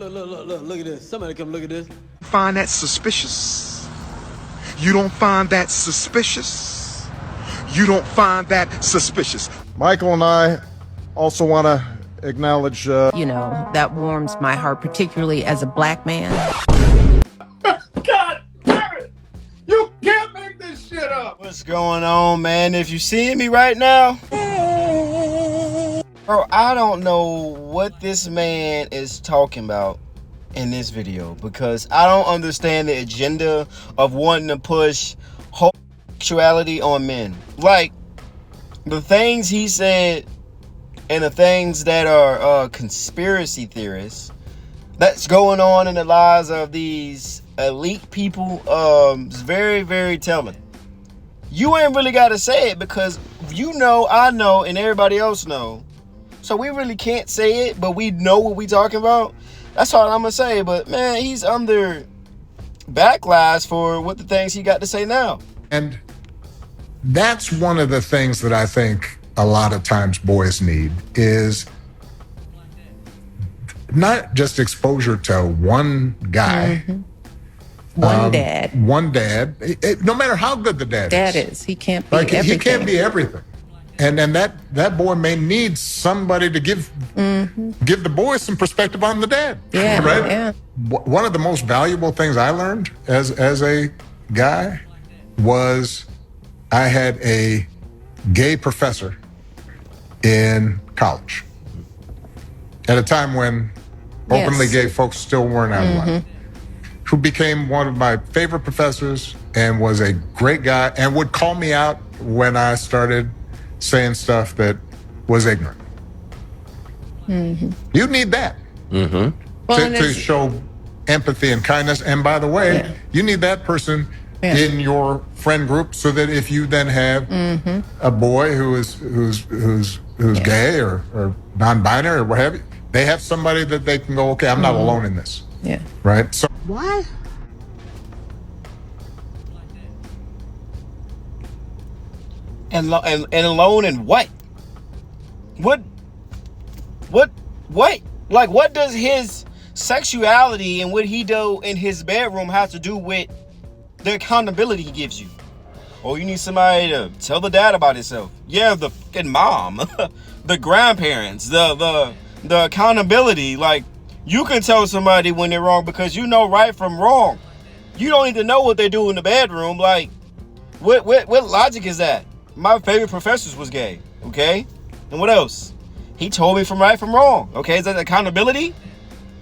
Look at this. Somebody come look at this. Find that suspicious? You don't find that suspicious? You don't find that suspicious? Michael and I also want to acknowledge... You know, that warms my heart, particularly as a black man. God damn it! You can't make this shit up! What's going on, man? If you seeing me right now, bro, I don't know what this man is talking about in this video, because I don't understand the agenda of wanting to push homosexuality on men. Like, the things he said and the things that are conspiracy theorists that's going on in the lives of these elite people is very, very telling. You ain't really got to say it, because you know, I know, and everybody else know. So we really can't say it, but we know what we talking about. That's all I'm going to say. But, man, he's under backlash for what the things he got to say now. And that's one of the things that I think a lot of times boys need, is not just exposure to one guy. Mm-hmm. One dad. No matter how good the dad is. He can't be everything. He can't be everything. And that boy may need somebody to give the boy some perspective on the dad. Yeah, right? Yeah. One of the most valuable things I learned as a guy was I had a gay professor in college at a time when openly gay folks still weren't out of line, who became one of my favorite professors and was a great guy and would call me out when I started saying stuff that was ignorant. You need that to show empathy and kindness. And by the way, you need that person in your friend group, so that if you then have a boy who's gay or non-binary or what have you, they have somebody that they can go, okay, I'm not alone in this. Yeah. Right? So What? And alone in what? What? Like, what does his sexuality and what he do in his bedroom have to do with the accountability he gives you? Oh, you need somebody to tell the dad about himself. Yeah, the fucking mom, the grandparents, the accountability. Like, you can tell somebody when they're wrong because you know right from wrong. You don't need to know what they do in the bedroom. Like, what logic is that? My favorite professor was gay, okay? And what else? He told me from right from wrong, okay? Is that accountability?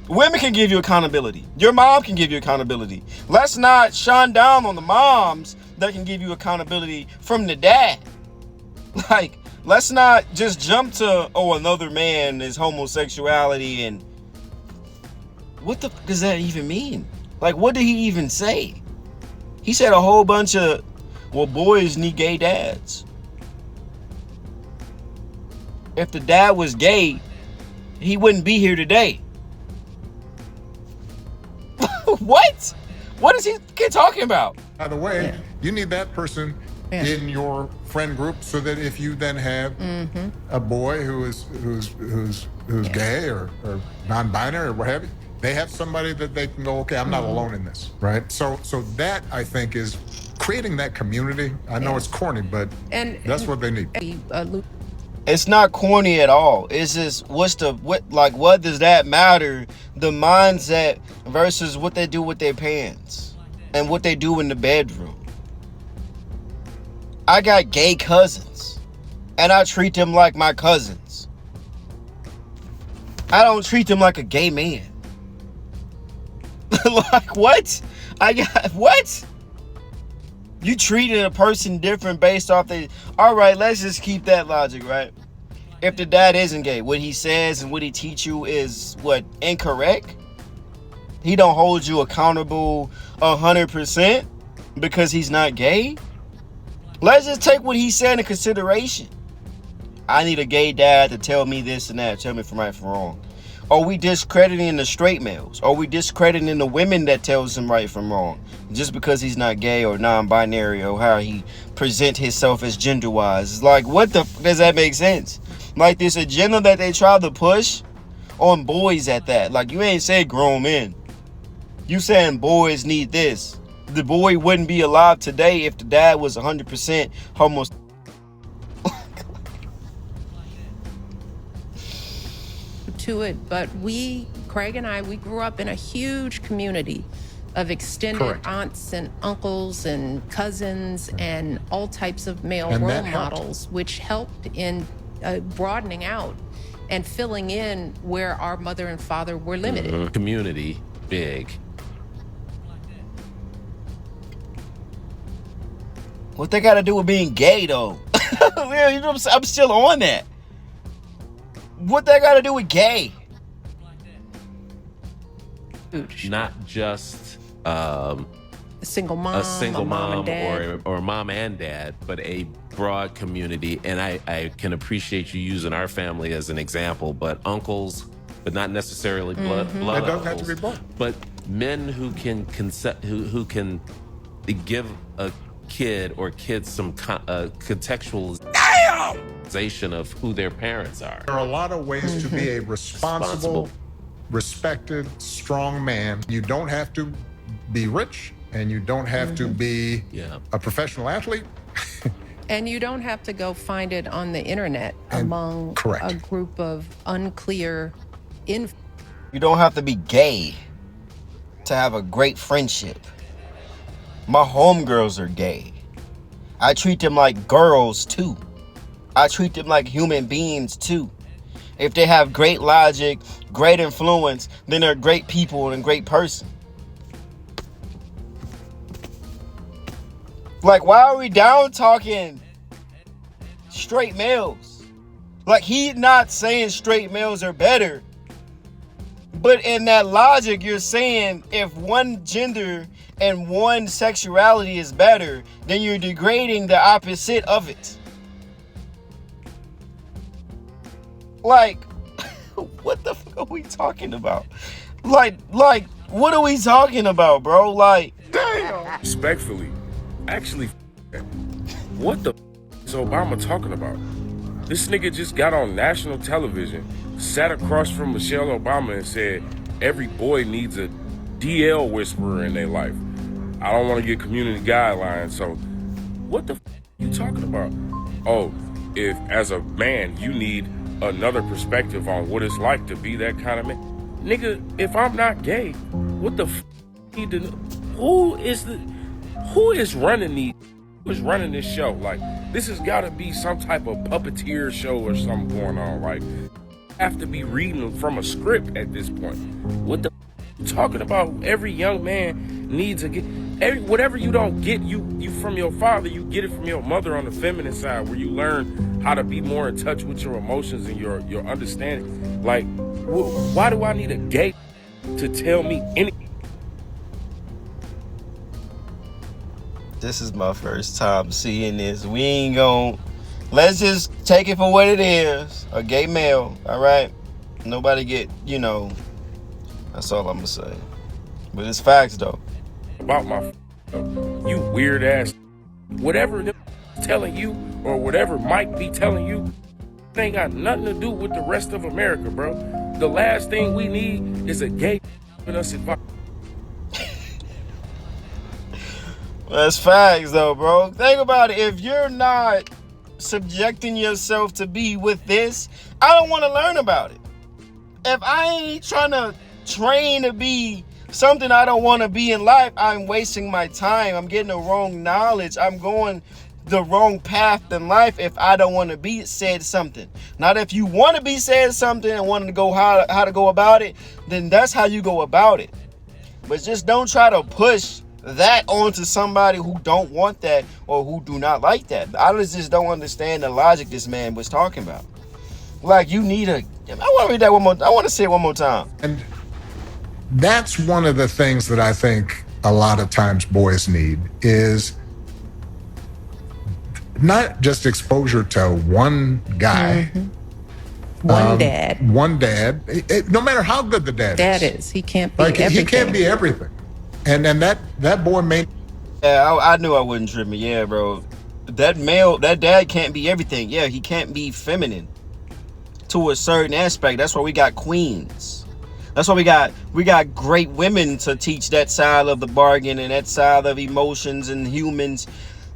Women can give you accountability. Your mom can give you accountability. Let's not shine down on the moms that can give you accountability from the dad. Like, let's not just jump to, oh, another man is homosexuality, and what the fuck does that even mean? Like, what did he even say? He said a whole bunch of, well, boys need gay dads. If the dad was gay, he wouldn't be here today. What? What is he talking about? by the way, you need that person in your friend group, so that if you then have a boy who's gay or non-binary or what have you, they have somebody that they can go, okay, I'm not alone in this, right? So that, I think, is creating that community. I know it's corny, but that's what they need. It's not corny at all. It's just what does that matter? The mindset versus what they do with their pants and what they do in the bedroom. I got gay cousins and I treat them like my cousins. I don't treat them like a gay man. Like, what? What? You treating a person different based off all right, let's just keep that logic, right? If the dad isn't gay, what he says and what he teach you is incorrect? He don't hold you accountable 100% because he's not gay? Let's just take what he said into consideration. I need a gay dad to tell me this and that, tell me from right from wrong. Are we discrediting the straight males? Are we discrediting the women that tells him right from wrong? Just because he's not gay or non-binary or how he present himself as gender-wise. It's like, what the does that make sense? Like, this agenda that they try to push on boys at that. Like, you ain't say grown men. You saying boys need this. The boy wouldn't be alive today if the dad was 100% homosexual. To it, but Craig and I, we grew up in a huge community of extended Correct. aunts and uncles and cousins and all types of male And role that helped. models, which helped in broadening out and filling in where our mother and father were limited. Community, big. What they got to do with being gay, though? Yeah, you know, I'm still on that. What that got to do with gay? Huge. Not just A single mom, a single mom and mom dad. or mom and dad, but a broad community. And I can appreciate you using our family as an example, but uncles, but not necessarily blood It doesn't have uncles, to be both. but men who can who can give a kid or kids some contextualization of who their parents are. There are a lot of ways to be a responsible, respected, strong man. You don't have to be rich, and you don't have to be a professional athlete. And you don't have to go find it on the internet among correct. a group of unclear info. You don't have to be gay to have a great friendship. My homegirls are gay. I treat them like girls too. I treat them like human beings too. If they have great logic, great influence, then they're great people and a great person. Like, why are we down talking straight males? Like, he's not saying straight males are better. But in that logic, you're saying if one gender and one sexuality is better, then you're degrading the opposite of it. Like, what the fuck are we talking about? Like, what are we talking about, bro? Like, Damn. Respectfully, actually, what the is Obama talking about? This nigga just got on national television, sat across from Michelle Obama and said, every boy needs a DL whisperer in their life. I don't want to get community guidelines, so what the you talking about? Oh, if as a man you need another perspective on what it's like to be that kind of man. Nigga, if I'm not gay, what the need to know? Who is running this show? Like, this has got to be some type of puppeteer show or something going on. Like, have to be reading from a script at this point. What the you talking about? Every young man needs whatever you don't get you from your father, you get it from your mother on the feminine side, where you learn how to be more in touch with your emotions and your understanding. Like, why do I need a gay to tell me anything? this is my first time seeing this. We ain't gon' let's just take it for what it is. A gay male, all right? Nobody get, that's all I'm gonna say. But it's facts though. About my you weird ass, whatever they're telling you or whatever Mike be telling you, it ain't got nothing to do with the rest of America, bro. The last thing we need is a gay giving us advice. That's facts though, bro. Think about it. If you're not subjecting yourself to be with this, I don't want to learn about it. If I ain't trying to train to be something I don't want to be in life, I'm wasting my time. I'm getting the wrong knowledge. I'm going the wrong path in life if I don't want to be said something. Not if you want to be said something and want to go how to go about it, then that's how you go about it. But just don't try to push that onto somebody who don't want that or who do not like that. I just don't understand the logic this man was talking about. Like, you need I want to read that one more. I want to say it one more time. And that's one of the things that I think a lot of times boys need is not just exposure to one guy. One dad. One dad. No matter how good the dad is. He can't be like, everything. he can't be everything. And that boy may. Yeah, I knew I wouldn't trip me. Yeah, bro. That dad can't be everything. Yeah, he can't be feminine. to a certain aspect. That's why we got queens. That's why we got great women to teach that side of the bargain and that side of emotions and humans.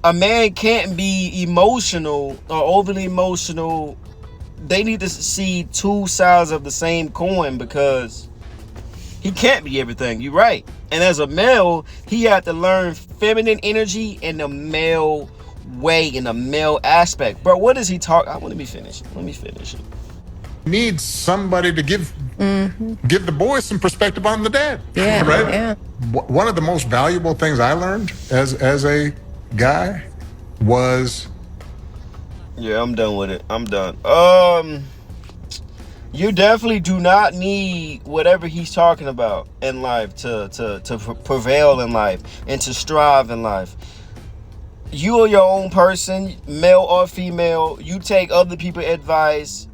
A man can't be emotional or overly emotional. They need to see two sides of the same coin, because he can't be everything. You're right. And as a male, he had to learn feminine energy in the male way, in the male aspect. Bro, what is he talking? Let me finish it. Need somebody to give the boys some perspective on the dad. Yeah, Right? yeah. One of the most valuable things I learned as a guy was, Yeah, I'm done with it. I'm done. You definitely do not need whatever he's talking about in life to prevail in life and to strive in life. You are your own person, male or female. You take other people's advice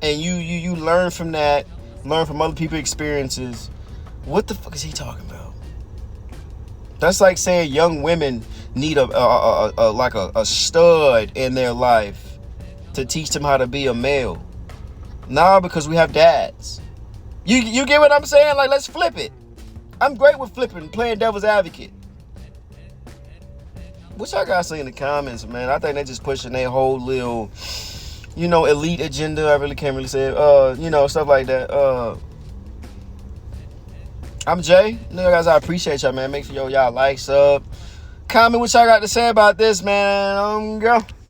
and you learn from that, learn from other people's experiences. What the fuck is he talking about? That's like saying young women need a stud in their life to teach them how to be a male. Nah, because we have dads. You get what I'm saying? Like, let's flip it. I'm great with flipping, playing devil's advocate. What y'all guys say in the comments, man? I think they're just pushing their whole little, elite agenda. I really can't really say it. Stuff like that. I'm Jay. Guys, I appreciate y'all, man. Make sure y'all like, sub, comment what y'all got to say about this, man. Go.